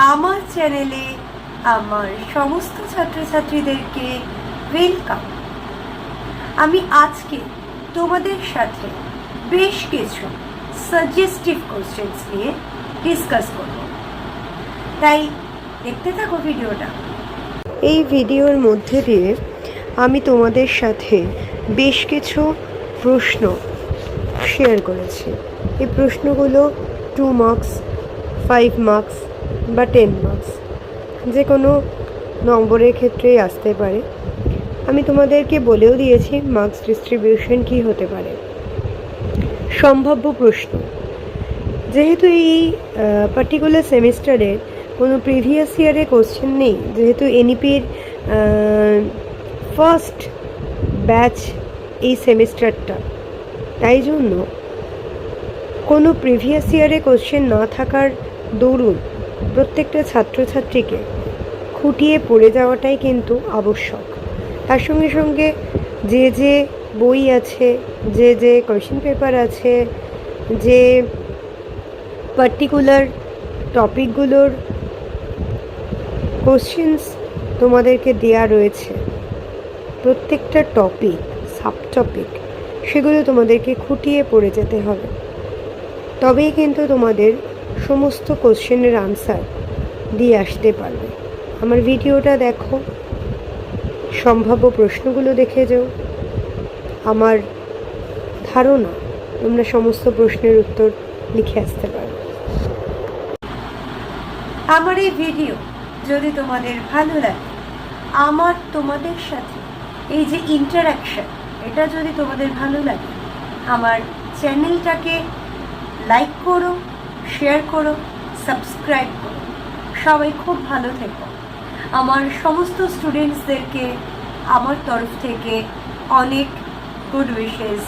আমার চ্যানেলে আমার সমস্ত ছাত্রছাত্রীদেরকে ওয়েলকাম। আমি আজকে তোমাদের সাথে বেশ কিছু সাজেস্টিভ কোশ্চেন্স নিয়ে ডিসকাস করব, তাই দেখতে থাকো ভিডিওটা। এই ভিডিওর মধ্যে দিয়ে আমি তোমাদের সাথে বেশ কিছু প্রশ্ন শেয়ার করেছি। এই প্রশ্নগুলো 2 মার্কস, 5 মার্কস বা 10 মার্কস যে কোনো নম্বরের ক্ষেত্রেই আসতে পারে। আমি তোমাদেরকে বলেও দিয়েছি মার্কস ডিস্ট্রিবিউশন কী হতে পারে। সম্ভাব্য প্রশ্ন, যেহেতু এই পার্টিকুলার সেমিস্টারের কোনো প্রিভিয়াস ইয়ারে কোশ্চেন নেই, যেহেতু এনইপির ফার্স্ট ব্যাচ এই সেমিস্টারটা, তাই জন্য কোনো প্রিভিয়াস ইয়ারে কোশ্চেন না থাকার দরুন প্রত্যেকটা ছাত্রছাত্রীকে খুঁটিয়ে পড়ে যাওয়াটাই কিন্তু আবশ্যক। তার সঙ্গে সঙ্গে যে যে বই আছে, যে যে কোয়েশ্চেন পেপার আছে, যে পার্টিকুলার টপিকগুলোর কোশ্চেন্স তোমাদেরকে দেয়া রয়েছে, প্রত্যেকটা টপিক, সাব টপিক, সেগুলো তোমাদেরকে খুঁটিয়ে পড়ে যেতে হবে। তবেই কিন্তু তোমাদের সমস্ত কোশ্চেনের আনসার দিয়ে আসতে পারবে। আমার ভিডিওটা দেখো, সম্ভাব্য প্রশ্নগুলো দেখে যাও। আমার ধারণা তোমরা সমস্ত প্রশ্নের উত্তর লিখে আসতে পারবে। আমার এই ভিডিও যদি তোমাদের ভালো লাগে, আমার তোমাদের সাথে এই যে ইন্টারাকশন, এটা যদি তোমাদের ভালো লাগে, আমার চ্যানেলটাকে লাইক করো, শেয়ার করো, সাবস্ক্রাইব করো। সবাই খুব ভালো থেকো। আমার সমস্ত স্টুডেন্টসদেরকে আমার তরফ থেকে অনেক গুড উইশেস